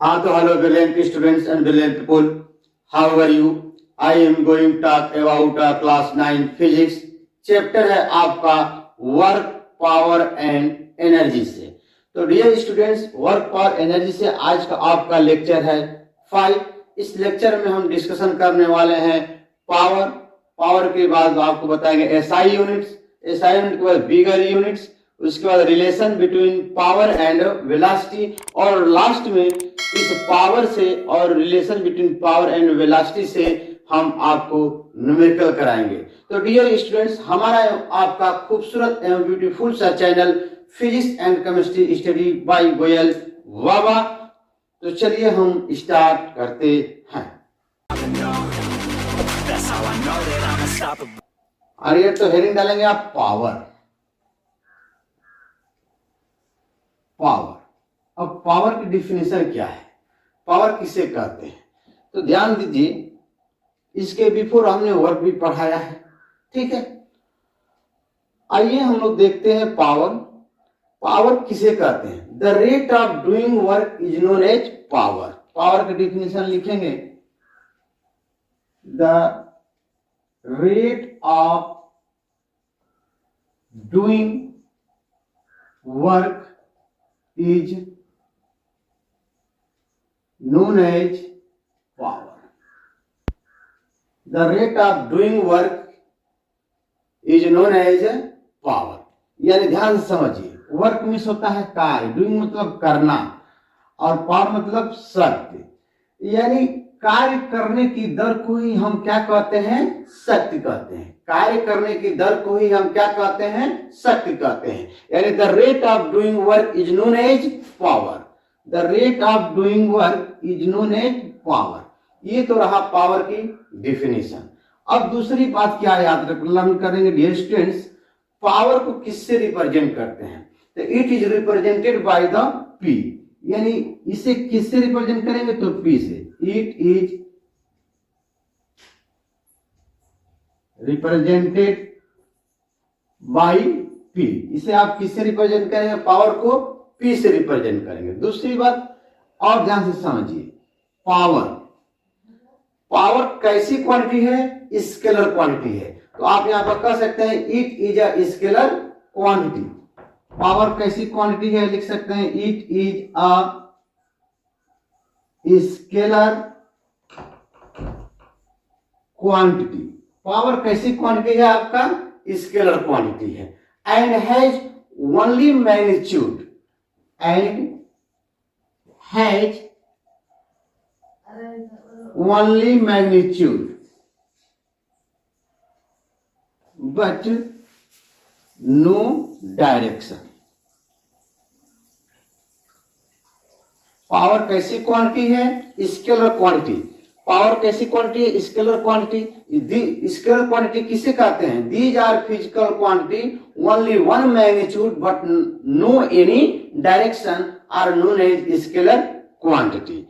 हाँ तो hello brilliant students and brilliant people. How are you? I am going to talk about class 9 physics. Chapter है आपका work power and energy से। तो dear students, work power energy से आज का आपका लेक्चर है 5। इस लेक्चर में हम डिस्कशन करने वाले हैं पावर के बाद आपको बताएंगे एसआई यूनिट्स, एसआई यूनिट के बाद बिगर यूनिट्स, उसके बाद relation between power and velocity, और लास्ट में इस पावर से और relation between power and velocity से हम आपको न्यूमेरिकल कराएंगे। तो डियर स्टूडेंट्स, हमारा आपका खूबसूरत एवं ब्यूटीफुल सा channel physics and chemistry study by Goyal वाबा। तो चलिए हम स्टार्ट करते हैं। और ये तो हेडिंग डालेंगे आप पावर। अब पावर की डिफिनेशन क्या है, पावर किसे कहते हैं? तो ध्यान दीजिए, इसके बिफोर हमने वर्क भी पढ़ाया है, ठीक है। आइए हम लोग देखते हैं पावर किसे कहते हैं। The rate of doing work is known as power. Power की डिफिनेशन लिखेंगे, the rate of doing work is known as power. The rate of doing work is known as power. यानी ध्यान से समझिए, वर्क मीन्स होता है कार्य, doing मतलब करना, और पावर मतलब शक्ति। यानी कार्य करने की दर को ही हम क्या कहते हैं? शक्ति कहते हैं। कार्य करने की दर को ही हम क्या कहते हैं? शक्ति कहते हैं। यानी the rate of doing work is known as power. The rate of doing work is known as power. ये तो रहा पावर की डिफिनेशन। अब दूसरी बात क्या याद रखना करेंगे डियर स्टूडेंट्स, पावर को किससे रिप्रेजेंट करते हैं? तो it is represented by the P. यानी इसे किससे रिप्रेजेंट करेंगे? तो पी से। It is represented by P. इसे आप किससे रिप्रेजेंट करेंगे? पावर को पी से रिप्रेजेंट करेंगे। दूसरी बात और ध्यान से समझिए, पावर कैसी क्वांटिटी है? स्केलर क्वांटिटी है। तो आप यहां पर कह सकते हैं it is a scalar quantity. Power कैसी क्वांटिटी है? लिख सकते हैं it is a scalar quantity. Power कैसी क्वांटिटी है? आपका स्केलर क्वांटिटी है। And has only magnitude, and has only magnitude but no direction. Power कैसी क्वांटिटी है? Scalar quantity. पावर कैसी क्वांटिटी है? Scalar quantity. स्केलर क्वांटिटी किसे कहते हैं? These are physical quantity only one magnitude but no any direction are known as scalar quantity.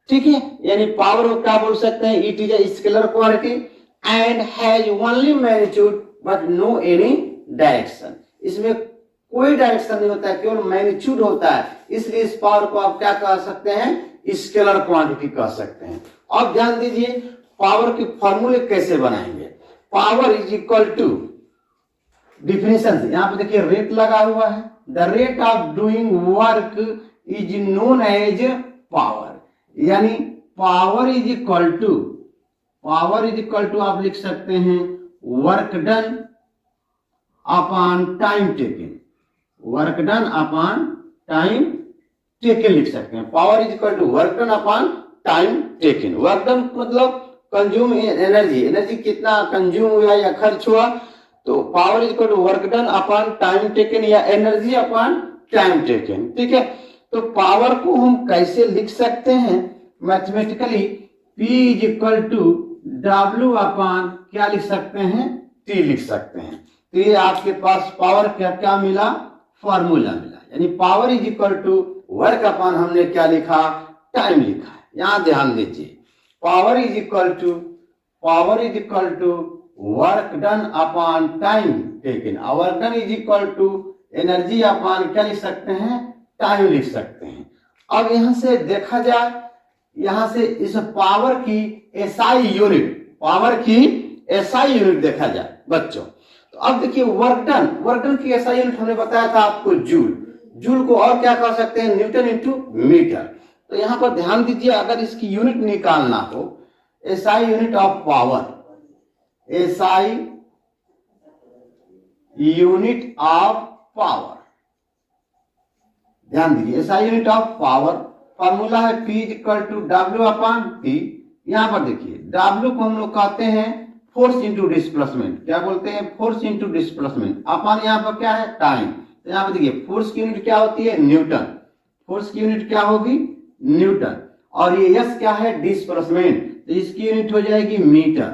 ठीक है, यानी पावर को क्या बोल सकते हैं? It is a scalar quantity and has only magnitude but no any direction. इसमें कोई डायरेक्शन नहीं होता है, केवल मैग्नीट्यूड होता है। इसलिए इस पावर को आप क्या कह सकते हैं? स्केलर क्वांटिटी कह सकते हैं। अब ध्यान दीजिए, पावर के फॉर्मूले कैसे बनाएंगे। Power is equal to definition से, यहां पे देखिए रेट लगा हुआ है। The rate of doing work is known as power. यानी पावर इज इक्वल टू आप लिख सकते हैं work done upon time taken. Work done upon time taken लिख सकते हैं। Power is equal to work done upon time taken. Work done मतलब consume energy, energy कितना कंज्यूम हुआ या खर्च हुआ। तो power is equal to work done upon time taken या एनर्जी अपॉन टाइम टेकन। ठीक है, तो पावर को हम कैसे लिख सकते हैं mathematically? P is equal to W upon क्या लिख सकते हैं? T लिख सकते हैं। तो ये आपके पास पावर का क्या मिला? फॉर्मूला मिला। यानी power is equal to work upon हमने क्या लिखा? टाइम लिखा है। यहां ध्यान दीजिए, power is equal to work done upon time taken. Work done is equal to energy upon क्या लिख सकते हैं? टाइम लिख सकते हैं। अब यहां से देखा जाए, यहां से इस पावर की एसआई यूनिट, पावर की एसआई यूनिट देखा जाए बच्चों, तो अब देखिए वर्क डन की एसआई यूनिट हमने बताया था आपको जूल, जूल को और क्या कर सकते हैं, न्यूटन इंटू मीटर। तो यहां पर ध्यान दीजिए, अगर इसकी यूनिट निकालना हो, SI unit of power, SI unit of power, ध्यान दीजिए SI unit of power, formula है P equal to W upon T। यहां पर देखिए W को हम लोग कहते हैं फोर्स इंटू डिस्प्लेसमेंट, क्या बोलते हैं, फोर्स इंटू डिस्प्लेसमेंट, अपॉन यहाँ पर क्या है, टाइम। तो यहाँ पर देखिए फोर्स की यूनिट क्या होती है, न्यूटन, फोर्स की यूनिट क्या होगी, न्यूटन, और ये S क्या है, डिस्प्लेसमेंट, तो इसकी यूनिट हो जाएगी मीटर,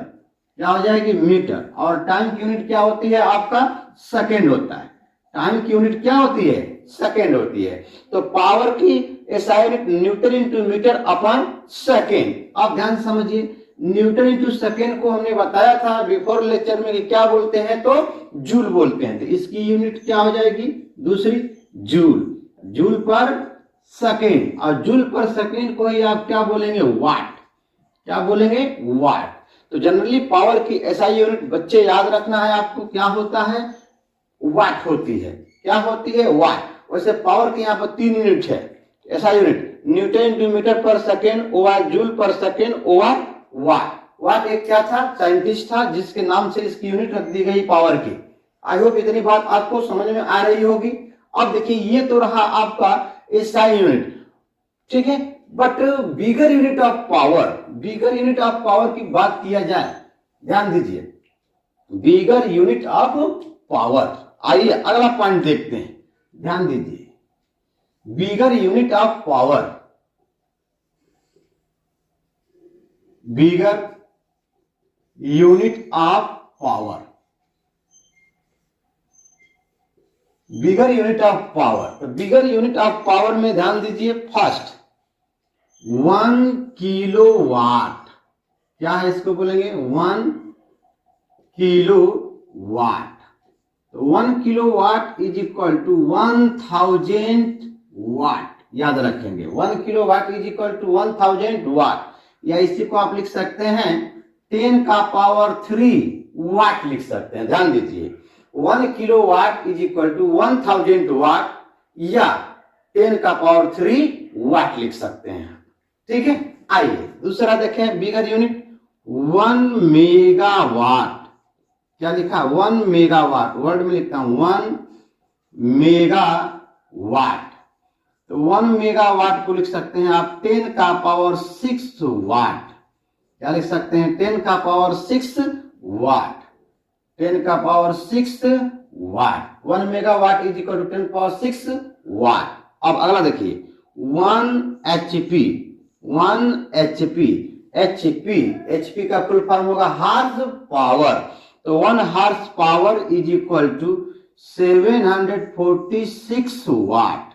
क्या हो जाएगी, मीटर। और टाइम की यूनिट क्या होती है आपका, सेकेंड होता है, टाइम की यूनिट क्या होती है, सेकेंड होती है। तो पावर की SI unit newton into metre upon second. आप ध्यान समझिए, न्यूटन इंटू सेकेंड को हमने बताया था बिफोर लेक्चर में कि क्या बोलते हैं, तो जूल बोलते हैं। तो इसकी यूनिट क्या हो जाएगी, दूसरी जूल, जूल पर सेकेंड, और जूल पर सेकेंड को ही आप क्या बोलेंगे, वाट, क्या बोलेंगे, वाट। तो जनरली पावर की एसआई यूनिट बच्चे याद रखना है आपको, क्या होता है, वाट होती है, क्या होती है, वाट। वैसे पावर की यहाँ पर 3 यूनिट है SI unit, newton into metre पर सेकेंड, ओवर जूल पर सेकेंड, ओवर वाट। वाट एक क्या था, साइंटिस्ट था जिसके नाम से इसकी यूनिट रख दी गई पावर की। आई होप इतनी बात आपको समझ में आ रही होगी। अब देखिए ये तो रहा आपका एसआई यूनिट, ठीक है, but bigger unit of power, bigger unit of power की बात किया जाए, ध्यान दीजिए, बिगर यूनिट ऑफ पावर। आइए अगला पॉइंट देखते हैं, ध्यान दीजिए, bigger unit of power, bigger unit of power, bigger unit of power. तो बिगर यूनिट ऑफ पावर में ध्यान दीजिए, फर्स्ट 1 किलो वाट, क्या है, इसको बोलेंगे 1 किलो वाट। तो 1 kilo watt is equal to 1000 watt, याद रखेंगे 1 kilo watt is equal to 1000 watt, या इसी को आप लिख सकते हैं 10 का पावर 3 वाट लिख सकते हैं। ध्यान दीजिए 1 kilo watt is equal to 1000 watt, या 10 का पावर 3 वाट लिख सकते हैं, ठीक है। आइए दूसरा देखें, बिगर यूनिट 1 मेगावाट, क्या लिखा, 1 मेगावाट, वर्ड में लिखता हूं 1 मेगावाट। तो 1 मेगावाट को लिख सकते हैं आप 10 का पावर 6 वाट, क्या लिख सकते हैं, 10 का पावर 6 वाट, 10 का power 6 watt. 1 megawatt is equal to 10 power 6 watt. अब अगला देखिए 1 एचपी, 1 एचपी, एचपी का फुल फॉर्म होगा हार्स पावर। तो 1 horse power is equal to 746 watt,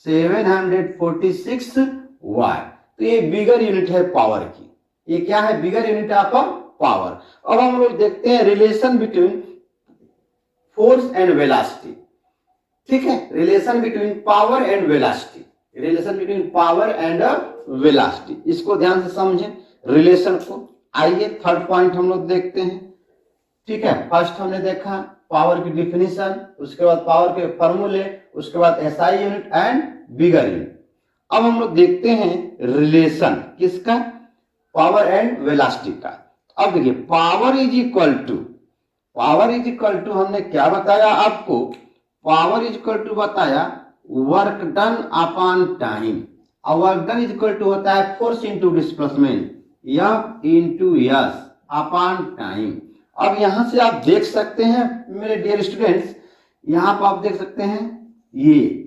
746 watt. तो ये बिगर यूनिट है पावर की, ये क्या है, बिगर यूनिट ऑफ पावर। अब हम लोग देखते हैं relation between force and velocity, ठीक है, relation between power and velocity, relation between power and velocity, इसको ध्यान से समझें रिलेशन को। आइए थर्ड पॉइंट हम लोग देखते हैं, ठीक है। फर्स्ट हमने देखा पावर की डिफिनीशन, उसके बाद पावर के फॉर्मूले, उसके बाद SI unit and bigger unit. अब हम लोग देखते हैं रिलेशन किसका, पावर एंड वेलोसिटी का। अब देखिए power is equal to, power is equal to हमने क्या बताया आपको, पावर इज इक्वल टू बताया वर्क डन अपॉन टाइम, और work done is equal to होता है force into displacement, F into S upon time. अब यहां से आप देख सकते हैं मेरे डियर स्टूडेंट्स, यहां पर आप देख सकते हैं ये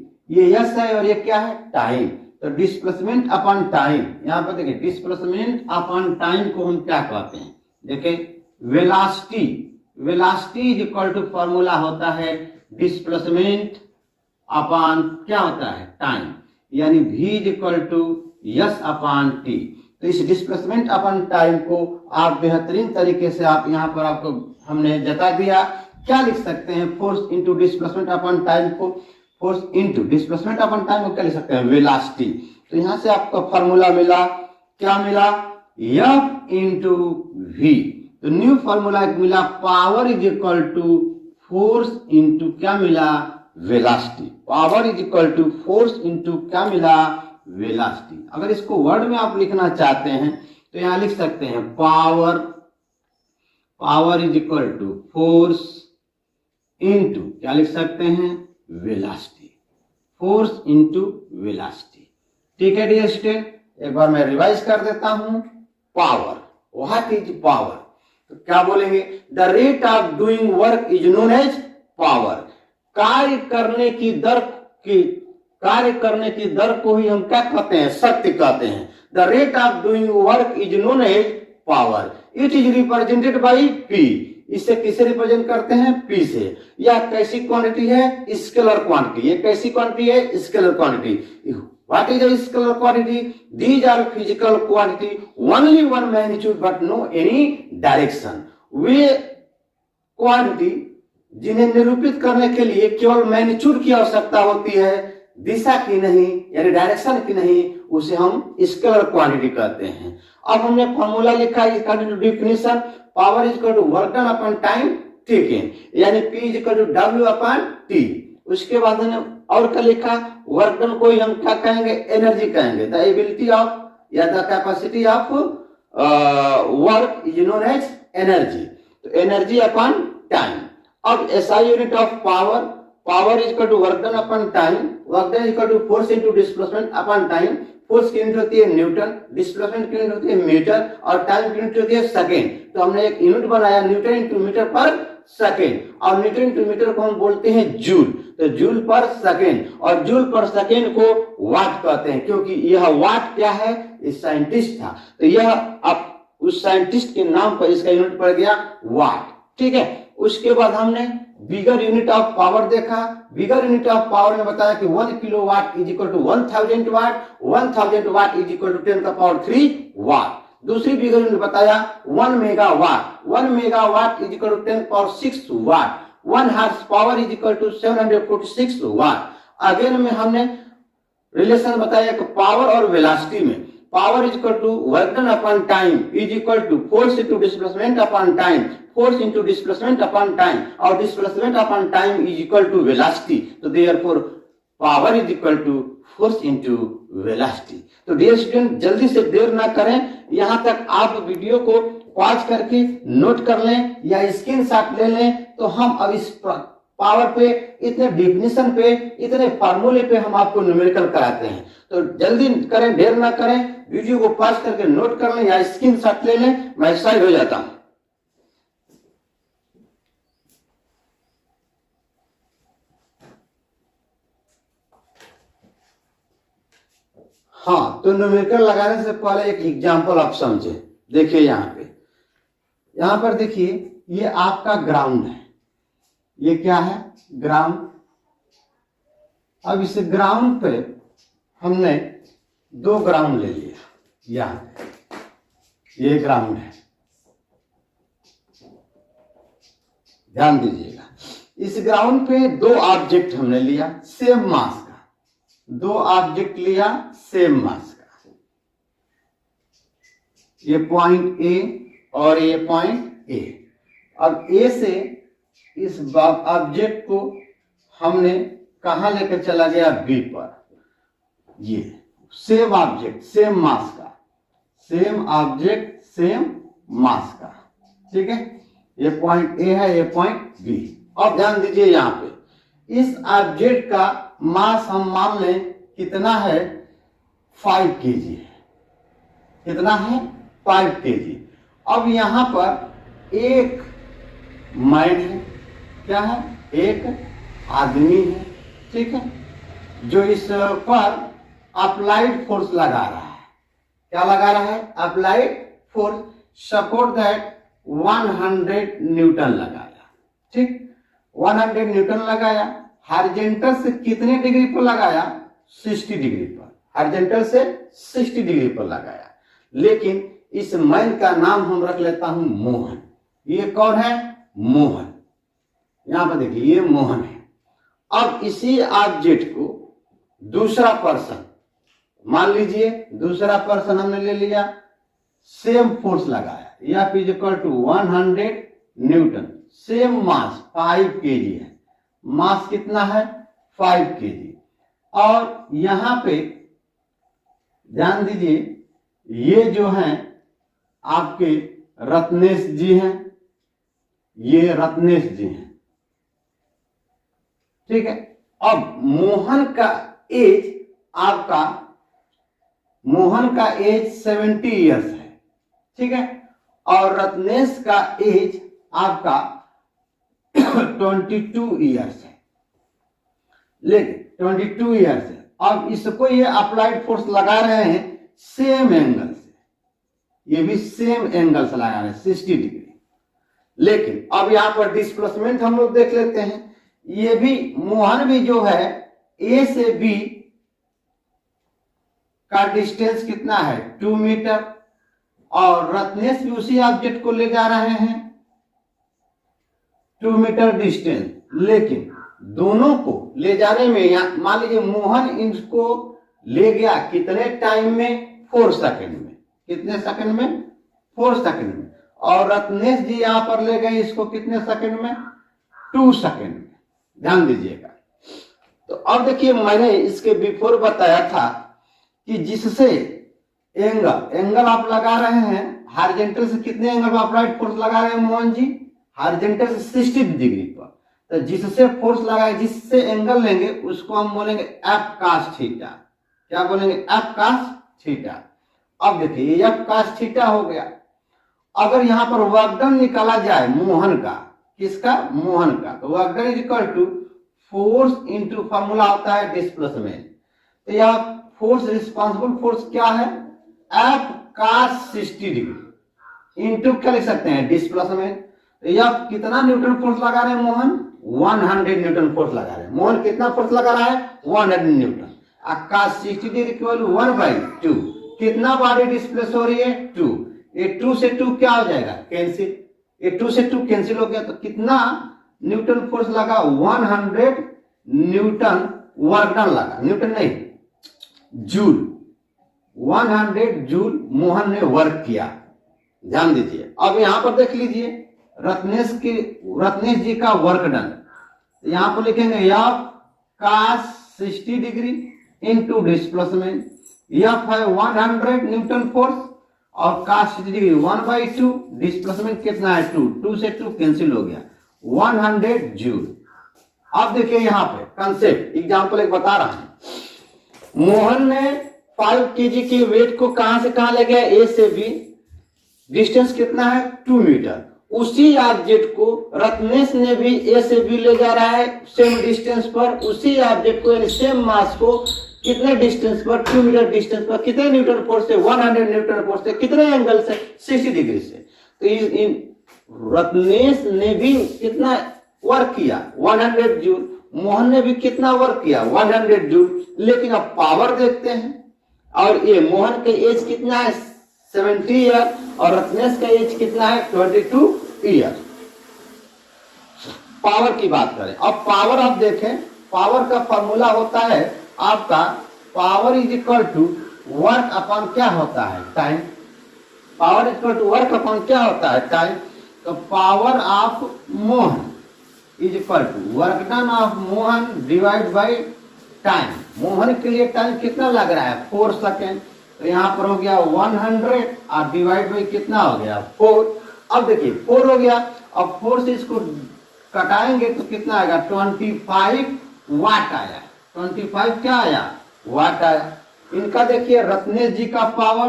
S है और ये क्या है, टाइम। तो डिस्प्लेसमेंट अपॉन टाइम, यहां पर देखिए डिस्प्लेसमेंट अपॉन टाइम को हम क्या कहते हैं, देखिए velocity, velocity is equal to formula होता है डिस्प्लेसमेंट अपॉन क्या होता है, टाइम, यानी v is equal to S upon t। तो इस डिस्प्लेसमेंट अपॉन टाइम को आप बेहतरीन तरीके से आप यहाँ पर आपको हमने जता दिया। क्या लिख सकते हैं, force into displacement upon time को फोर्स इनटू डिस्प्लेसमेंट अपन टाइम को क्या लिख सकते हैं, वेलोसिटी। तो यहां से आपका फॉर्मूला मिला, क्या मिला, F इंटू वी। तो न्यू फॉर्मूला मिला, power is equal to force into क्या मिला, velocity. Power is equal to force into क्या मिला, वेलोसिटी। अगर इसको वर्ड में आप लिखना चाहते हैं तो यहां लिख सकते हैं power is equal to force into क्या लिख सकते हैं, वेलोसिटी। Force into velocity. ठीक है डियर स्टूडेंट, एक बार मैं रिवाइज कर देता हूं। Power, what is power? तो क्या बोलेंगे, the rate of doing work is known as power. कार्य करने की दर को ही हम क्या कहते हैं, शक्ति कहते हैं। The rate of doing work is known as power. It is represented by P. इसे किसे रिप्रेजेंट करते हैं, पी से। यह कैसी क्वांटिटी है, स्केलर क्वांटिटी। ये कैसी क्वांटिटी है, scalar quantity. What is a scalar quantity? These are physical quantity, only one magnitude but no any direction. Way quantity जिन्हें निरूपित करने के लिए केवल मैग्नीट्यूड की आवश्यकता होती है, दिशा की नहीं, यानी डायरेक्शन की नहीं, उसे हम स्केलर क्वांटिटी कहते हैं। अब हमने फॉर्मूला लिखा है, इसका definition, power is equal to work done upon time taken, यानी P is equal to W upon T। उसके बाद हमने और क्या लिखा, वर्क डन को हम क्या कहेंगे, एनर्जी कहेंगे। द एबिलिटी ऑफ या the capacity of work is known as energy. तो एनर्जी अपॉन टाइम। अब SI unit of power is equal to work done upon time, work done is equal to force into displacement upon time. Force की unit होती है Newton, displacement की unit होती है metre, और time की unit होती है सेकेंड। तो हमने एक यूनिट बनाया, न्यूटन इंटू मीटर पर सेकेंड, और न्यूटन इंटू मीटर को हम बोलते हैं जूल। तो जूल पर सेकेंड, और जूल पर सेकेंड को वाट कहते हैं, क्योंकि यह वाट क्या है, इस साइंटिस्ट था। तो यह अब उस साइंटिस्ट के नाम पर इसका यूनिट पड़ गया वाट। ठीक है, उसके बाद हमने बिगर यूनिट ऑफ पावर देखा। बिगर यूनिट ऑफ पावर में बताया कि 1 kilowatt is equal to 1000 watt, 1000 watt is equal to 10⁻³ watt. दूसरी बिगर यूनिट बताया 1 megawatt, 1 megawatt is equal to 10⁻6 watt. 1 horse power is equal to 746 watt. Again में हमने relation बताया कि पावर और वेलोसिटी में, power is equal to work done upon time is equal to force into displacement upon time, force into displacement upon time, और displacement upon time is equal to velocity. तो therefore power is equal to force into velocity. तो dear student, जल्दी से देर ना करें, यहां तक आप वीडियो को पॉज करके नोट कर लें या स्क्रीनशॉट ले लें। तो हम अब इस पावर पे, इतने डिफिनेशन पे, इतने फार्मूले पे हम आपको न्यूमेरिकल कराते हैं। तो जल्दी करें, देर ना करें, वीडियो को पॉज करके नोट कर लें या स्क्रीनशॉट ले लें। मैं साइड हो जाता हूं। हाँ, तो न्यूमेरिकल लगाने से पहले एक एग्जांपल आप समझे। देखिए यहां पर देखिए, ये आपका ग्राउंड है। ये क्या है, ग्राउंड। अब इस ग्राउंड पे हमने 2 ग्राउंड ले लिया। यहां ये ग्राउंड है, ध्यान दीजिएगा। इस ग्राउंड पे 2 ऑब्जेक्ट हमने लिया सेम मास का, 2 ऑब्जेक्ट लिया सेम मास का। ये पॉइंट ए और ये पॉइंट ए। अब ए से इस ऑब्जेक्ट को हमने कहां लेकर चला गया, बी पर। ये सेम ऑब्जेक्ट सेम मास का, सेम ऑब्जेक्ट सेम मास का। ठीक है, ये पॉइंट ए है, ये पॉइंट बी। अब ध्यान दीजिए, यहां पे इस ऑब्जेक्ट का मास हम मान लें कितना है, 5 kg है। कितना है, 5 kg। अब यहां पर एक मैन है, क्या है, एक आदमी है। ठीक है, जो इस पर अप्लाइड फोर्स लगा रहा है। क्या लगा रहा है, applied force. Support that 100 Newton लगाया। ठीक, 100 न्यूटन लगाया। हॉरिजॉन्टल से कितने डिग्री पर लगाया, 60 डिग्री पर। हॉरिजॉन्टल से 60 डिग्री पर लगाया। लेकिन इस मैन का नाम हम रख लेता हूं मोहन। ये कौन है, मोहन। यहां पर देखिए, ये मोहन है। अब इसी ऑब्जेक्ट को दूसरा पर्सन, मान लीजिए दूसरा पर्सन हमने ले लिया, सेम फोर्स लगाया, F is equal to 100 newton, same mass 5 kg है, मास कितना है 5 kg। और यहां पे ध्यान दीजिए, ये जो हैं आपके रत्नेश जी हैं, ये रत्नेश जी हैं, ठीक है। अब मोहन का एज आपका, मोहन का एज 70 इयर्स है, ठीक है, और रत्नेश का एज आपका 22 इयर्स है, लेकिन 22 इयर्स है। अब इसको ये अप्लाइड फोर्स लगा रहे हैं सेम एंगल से, ये भी सेम एंगल से लगा रहे हैं 60 डिग्री। लेकिन अब यहां पर डिस्प्लेसमेंट हम लोग देख लेते हैं, ये भी मोहन भी जो है ए से बी का डिस्टेंस कितना है 2 मीटर, और रत्नेश भी उसी ऑब्जेक्ट को ले जा रहे हैं 2 मीटर डिस्टेंस। लेकिन दोनों को ले जाने में, मान लीजिए मोहन इनको ले गया कितने टाइम में, 4 सेकंड में, कितने सेकंड में 4 सेकंड में, और रत्नेश जी यहां पर ले गए इसको कितने सेकंड में 2 सेकंड में। ध्यान दीजिएगा। तो अब देखिए, मैंने इसके बिफोर बताया था कि जिससे एंगल आप लगा रहे हैं हॉरिजॉन्टल से, कितने एंगल पर अप्लाइड फोर्स लगा रहे हैं मोहन जी, हॉरिजॉन्टल से 60 डिग्री पर। तो जिससे फोर्स लगाए, जिससे एंगल लेंगे उसको हम बोलेंगे एफ कास थीटा। क्या बोलेंगे, एफ कास थीटा। अब देखिए एफ कास थीटा हो गया। अगर यहां पर वर्क डन निकाला जाए मोहन का, किसका, मोहन का, तो work done is equal to force into formula होता है डिस्प्लेसमेंट। तो यह फोर्स, रिस्पॉन्सिबल फोर्स क्या है, एफ कास 60 डिग्री इंटू क्या लिख सकते हैं, डिस्प्लेसमेंट। तो यह कितना न्यूटन फोर्स लगा रहे हैं मोहन, 100 न्यूटन फोर्स लगा रहे हैं। मोहन कितना फोर्स लगा रहा है 100 न्यूटन। कास 60 डिग्री इक्वल 1/2, कितना बॉडी डिस्प्लेस हो रही है 2। ये 2 से 2 क्या हो जाएगा, कैंसिल, ये 2 से 2 कैंसिल हो गया। तो कितना न्यूटन फोर्स लगा, 100 न्यूटन वर्क डन लगा, न्यूटन नहीं जूल, 100 जूल मोहन ने वर्क किया। ध्यान दीजिए। अब यहां पर देख लीजिए रत्नेश जी का वर्क डन, यहां पर लिखेंगे एफ कास 60 डिग्री इंटू डिस्प्लेसमेंट। एफ है 100 न्यूटन फोर्स और कास 60 डिग्री 1/2, डिस्प्लेसमेंट कितना है 2, 2 से 2 कैंसिल हो गया, 100 जूल। अब देखिए यहां पे कंसेप्ट एग्जांपल एक बता रहा हूं। मोहन ने 5 kg के वेट को कहां से कहां ले गया, ए से बी, डिस्टेंस कितना है 2 मीटर। उसी ऑब्जेक्ट को रत्नेश ने भी ए से बी ले जा रहा है सेम डिस्टेंस पर, उसी ऑब्जेक्ट को यानी सेम मास को कितने डिस्टेंस पर, 2 मीटर डिस्टेंस पर, कितने न्यूटन फोर्स से, 100 न्यूटन फोर्स से, कितने एंगल से, 60 डिग्री से। तो रत्नेश ने भी कितना वर्क किया 100 जूल, मोहन ने भी कितना वर्क किया 100 जूल। लेकिन अब पावर देखते हैं, और ये मोहन के एज कितना है 70 ईयर और रत्नेश का एज कितना है 22 ईयर। पावर की बात करें, अब पावर आप देखें, पावर का फॉर्मूला होता है आपका, power is equal to work upon क्या होता है, time. Power is equal to work upon क्या होता है, टाइम। तो power of Mohan is equal to work done of Mohan divide by time. Mohan के लिए टाइम कितना लग रहा है 4 सेकेंड, तो यहां पर हो गया 100 और डिवाइड बाई कितना हो गया 4। अब देखिए 4 हो गया, अब 4 से इसको कटाएंगे तो कितना आएगा 25 वाट आया, 25 क्या आया वाट आया। इनका देखिए रत्नेश जी का power,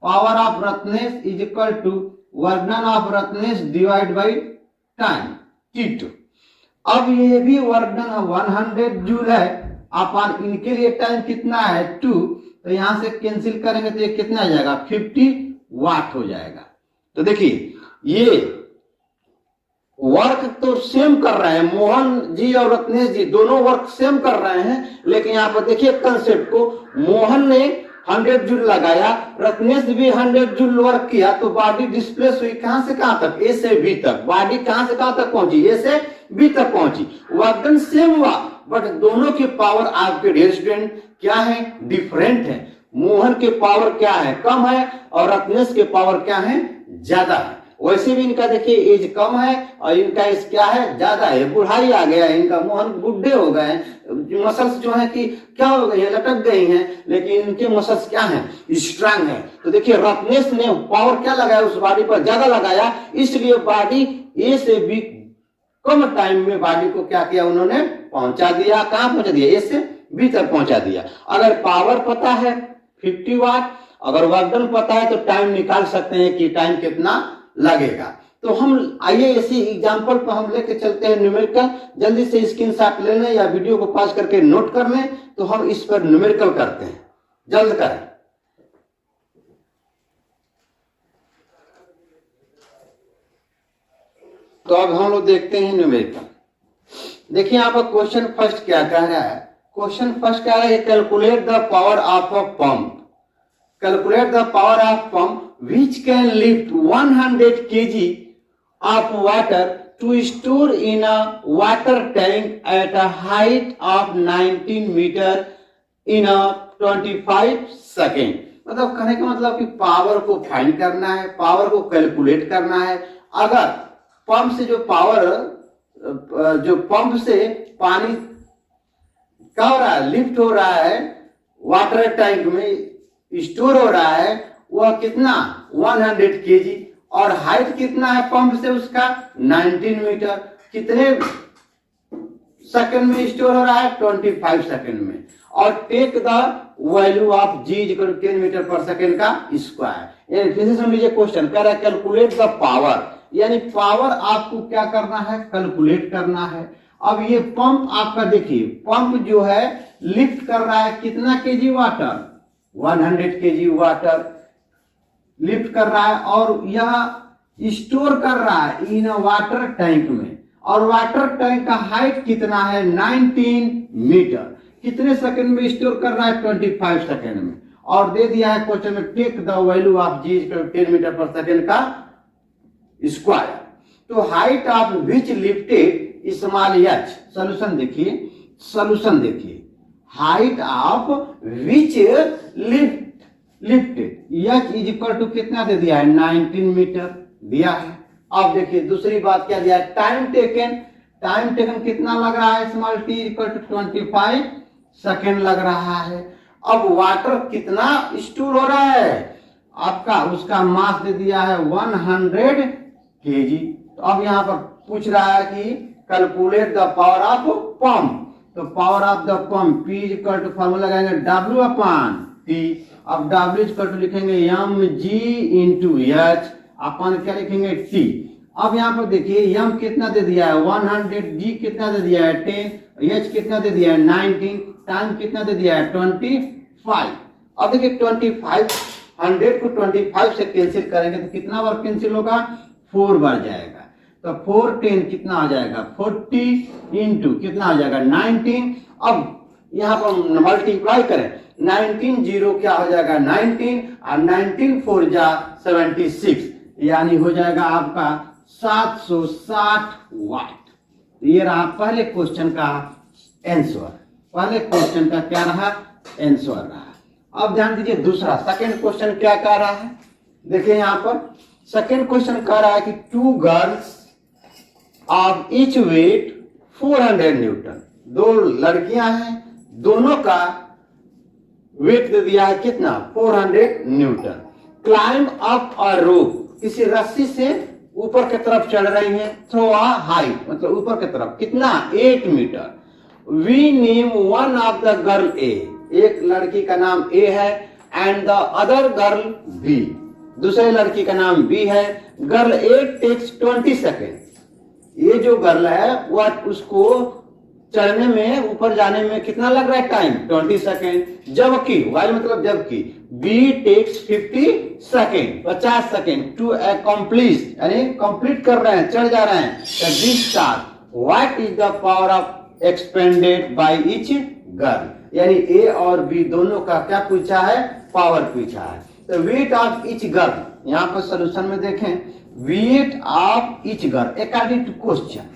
power of Ratnesh is equal to work done of Ratnesh divide by time T2। अब ये भी वर्क डन 100 जूल है, अपन इनके लिए टाइम कितना है 2, तो यहां से कैंसिल करेंगे तो ये कितना आ जाएगा 50 वाट हो जाएगा। तो देखिए ये वर्क तो सेम कर रहे हैं, मोहन जी और रत्नेश जी दोनों वर्क सेम कर रहे हैं, लेकिन यहां पर देखिए कंसेप्ट को, मोहन ने 100 जूल लगाया, रत्नेश भी 100 जूल वर्क किया, तो बॉडी डिस्प्लेस हुई कहां से कहां तक, ए से बी तक। बॉडी कहां से कहां तक पहुंची, ए से बी तक पहुंची। वर्क डन सेम हुआ, बट दोनों के पावर आपके डियर स्टूडेंट क्या है, डिफरेंट है। मोहन के पावर क्या है, कम है, और रत्नेश के पावर क्या है, ज्यादा है। वैसे भी इनका देखिए एज कम है और इनका एज क्या है, ज्यादा है, बुढ़ाई आ गया है इनका, मोहन बुढ़े हो गए हैं, मसल्स जो है कि क्या हो गई है, लटक गई हैं, लेकिन इनके मसल्स क्या है, स्ट्रांग है। तो देखिए रत्नेश ने पावर क्या लगाया, उस बॉडी पर ज्यादा लगाया, इसलिए बॉडी ए से बी कम टाइम में बॉडी को क्या किया, उन्होंने पहुंचा दिया। कहां पहुंचा दिया, ए से बी तक पहुंचा दिया। अगर पावर पता है 50 वाट, अगर वर्क डन पता है तो टाइम निकाल सकते हैं कि टाइम कितना लगेगा। तो हम आइए इसी एग्जांपल पर हम लेके चलते हैं न्यूमेरिकल। जल्दी से स्क्रीनशॉट ले लें या वीडियो को पॉज करके नोट कर लें, तो हम इस पर न्यूमेरिकल करते हैं, जल्द करें। तो अब हम लोग देखते हैं न्यूमेरिकल। देखिए यहाँ पर क्वेश्चन फर्स्ट क्या कह रहा है, क्वेश्चन फर्स्ट कह रहा है calculate the power of a pump, calculate the power of pump which can lift 100 kg of water to store in a water tank at a height of 19 meter in a 25 second। मतलब कहने का मतलब कि power को find करना है, power को calculate करना है। अगर पंप से जो पावर, जो पंप से पानी क्या हो रहा है, लिफ्ट हो रहा है, वाटर टैंक में स्टोर हो रहा है, वह कितना 100 kg, और हाइट कितना है पंप से उसका 19 मीटर। कितने सेकंड में स्टोर हो रहा है, 25 सेकंड में। और take the value of g equal 10 metre per second का स्क्वायर। यानी फिर से सुन लीजिए, क्वेश्चन कह रहा है कैलकुलेट द पावर, यानी पावर आपको क्या करना है, कैलकुलेट करना है। अब ये पंप आपका देखिए, पंप जो है लिफ्ट कर रहा है कितना KG water, 100 KG water lift कर रहा है, और यह स्टोर कर रहा है इन वाटर टैंक में, और वाटर टैंक का हाइट कितना है, 19 मीटर। कितने सेकंड में स्टोर कर रहा है, 25 सेकंड में। और दे दिया है क्वेश्चन में take the value of g 10 metre per second का स्क्वायर। तो height of which lifted small h, solution देखिए, सोल्यूशन देखिए, height of which lifted h is equal to कितना दे दिया है, 19 मीटर दिया है। अब देखिए दूसरी बात क्या दिया है, टाइम टेकन, टाइम टेकन कितना लग रहा है, small t equal to 25 second लग रहा है। अब वाटर कितना स्टोर हो रहा है आपका, उसका मास दे दिया है 100 kg। तो अब यहाँ पर पूछ रहा है कि calculate the power of pump, तो power of the pump P equal to formula लगाएंगे W अपॉन T। अब W इक्वल टू लिखेंगे mg इंटू एच अपन क्या लिखेंगे T। अब यहाँ पर देखिए m कितना दे दिया है 100, g कितना दे दिया है 10, h कितना दे दिया है 19, टाइम कितना दे दिया है 25। अब देखिए 25, 100 को 25 से कैंसिल करेंगे तो कितना बार कैंसिल होगा, 4 बार जाएगा। तो 4 10 कितना आ जाएगा 40 इंटू कितना आ जाएगा 19। अब यहाँ पर मल्टीप्लाई करें, 19 जीरो क्या हो जाएगा 19, और 19 4 जा 76, यानी हो जाएगा आपका 760 वाट। ये रहा पहले क्वेश्चन का आंसर, पहले क्वेश्चन का क्या रहा, आंसर रहा। अब ध्यान दीजिए दूसरा, सेकंड क्वेश्चन क्या कह रहा है, देखिए यहाँ पर सेकंड क्वेश्चन कह रहा है कि 2 girls of each weight 400 newton, 2 लड़कियां हैं, दोनों का वेट दे दिया है कितना 400 न्यूटन। क्लाइंब अप अ रोप, किसी रस्सी से ऊपर की तरफ चढ़ रही हैं, थ्रो अ हाइट मतलब ऊपर की तरफ कितना 8 metre. We name one of the girl A, एक लड़की का नाम ए है, and the other girl B, दूसरे लड़की का नाम बी है। गर्ल ए टेक्स 20 सेकेंड, ये जो गर्ल है वह उसको चढ़ने में, ऊपर जाने में कितना लग रहा है टाइम 20 सेकेंड, जबकि वाइल मतलब जबकि B takes 50 second 50 second to accomplish, यानी कंप्लीट कर रहे हैं, चढ़ जा रहे हैं। This task what is the power of expended by each girl, यानी ए और बी दोनों का क्या पूछा है, पावर पूछा है। तो वेट ऑफ ईच गर्ल, यहाँ पर सोल्यूशन में देखें, weight of each girl according to question,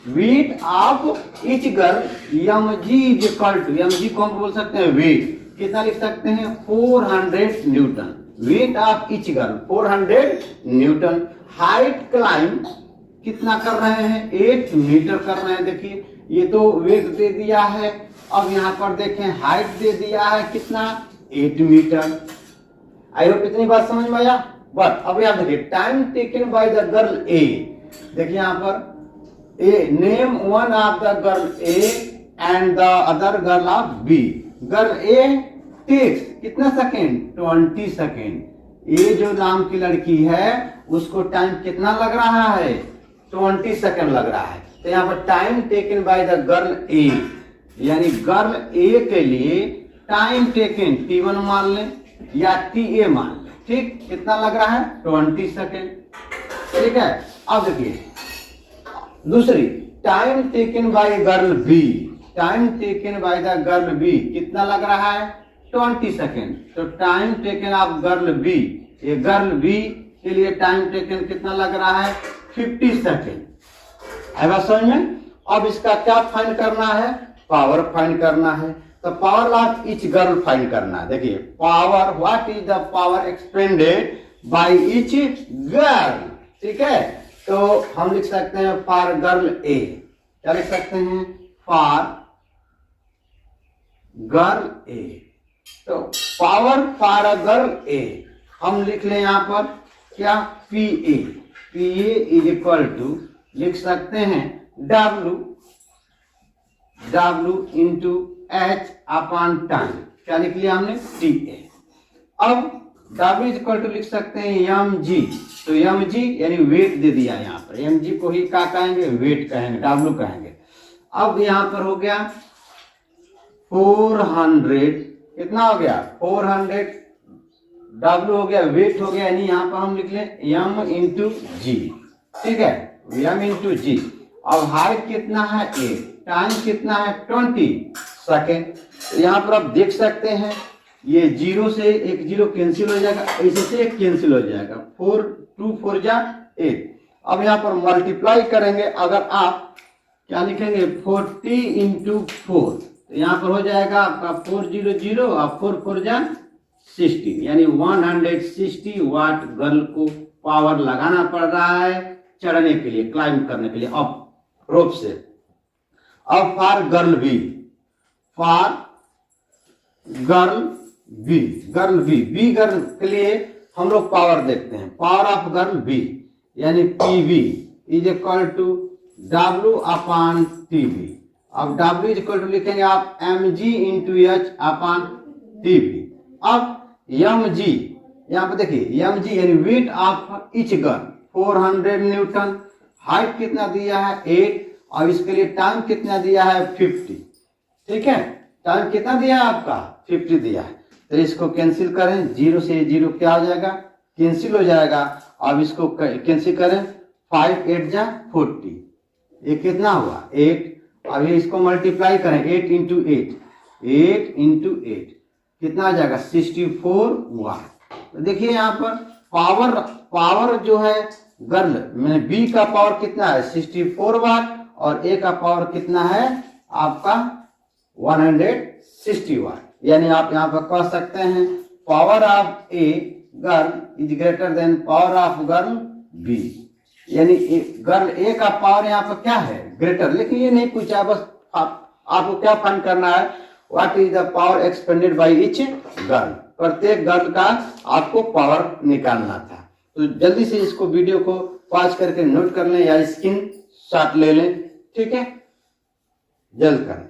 weight of each girl mg is equal to, mg को हम बोल सकते हैं वेट, कितना लिख सकते हैं 400 Newton. Wait of each girl 400 newton. Height climb कितना कर रहे हैं 8 मीटर कर रहे हैं। देखिए ये तो वेट दे दिया है, अब यहाँ पर देखें हाइट दे दिया है कितना 8 मीटर। आई होप इतनी बात समझ में आया। बट अब यहाँ देखिए time taken by the girl A, देखिए यहाँ पर A, name one of the girl A and the other girl of B. Girl A takes कितना सेकेंड 20 सेकेंड। ये जो नाम की लड़की है उसको टाइम कितना लग रहा है 20 सेकेंड लग रहा है। तो यहाँ पर time taken by the girl A, यानी गर्ल ए के लिए टाइम टेकन T1 मान लें या TA मान लें, ठीक, कितना लग रहा है 20 सेकेंड। ठीक है, अब देखिए दूसरी time taken by girl B, time taken by the girl B कितना लग रहा है 20 सेकेंड। तो time taken of girl B, ये गर्ल बी के लिए टाइम टेकन कितना लग रहा है 50 सेकेंड। आई बात समझ में। अब इसका क्या फाइंड करना है, पावर फाइंड करना है। तो power of each girl find करना है। देखिए power, what is the power expanded by each girl. ठीक है, तो हम लिख सकते हैं फॉर गर्ल ए, क्या लिख सकते हैं फॉर गर्ल ए। तो power for a girl A हम लिख लें यहां पर क्या PA, PA is equal to लिख सकते हैं W into H upon time, क्या लिख लिया हमने TA। अब W इज इक्वल टू लिख सकते हैं mg, तो mg यानी वेट दे दिया यहाँ पर, mg को ही क्या कहेंगे वेट कहेंगे, W कहेंगे। अब यहाँ पर हो गया 400, कितना हो गया 400, W हो गया वेट हो गया, यानी यहाँ पर हम लिख लें m इंटू जी। ठीक है, m इंटू जी। अब हाइट कितना है 8, टाइम कितना है 20 सेकेंड। यहाँ पर आप देख सकते हैं ये 0 से एक 0 कैंसिल हो जाएगा, ऐसे से एक कैंसिल हो जाएगा, 4 2 4 जा 8। अब यहाँ पर मल्टीप्लाई करेंगे, अगर आप क्या लिखेंगे 40 इंटू 4, तो यहाँ पर हो जाएगा आपका 400 और 4 4 जा 60, यानी 160 वाट गर्ल को पावर लगाना पड़ रहा है चढ़ने के लिए, क्लाइंब करने के लिए अप रोप से। अब for girl B, for girl B, girl B girl के लिए हम लोग पावर देखते हैं। पावर ऑफ गर्ल बी यानी PV is equal to W upon TV। अब W इज इक्वल टू लिखेंगे आप mg into H upon TV। अब mg यहाँ पे देखिए mg यानी weight of each girl 400 newton. Height कितना दिया है 8, और इसके लिए टाइम कितना दिया है 50। ठीक है, टाइम कितना दिया है आपका 50 दिया है। तो इसको कैंसिल करें, 0 से 0 क्या हो जाएगा कैंसिल हो जाएगा। अब इसको कैंसिल करें, 5 8 जा 40, ये कितना हुआ 8। अभी इसको मल्टीप्लाई करें 8 इंटू 8, 8 इंटू 8 कितना आ जाएगा 64 वाट। तो देखिए यहाँ पर पावर जो है गर्ल में बी का पावर कितना है 64 वाट, और ए का पावर कितना है आपका 160 वाट। यानी आप यहाँ पर कह सकते हैं power of A girl is greater than power of girl B, यानी गर्ल ए का पावर यहाँ पर क्या है ग्रेटर। लेकिन ये नहीं पूछा, बस आपको क्या फाइंड करना है what is the power expanded by each girl, प्रत्येक गर्ल का आपको पावर निकालना था। तो जल्दी से इसको वीडियो को पॉज करके नोट कर लें या स्क्रीन शॉट ले लें। ठीक है, जल्द करें।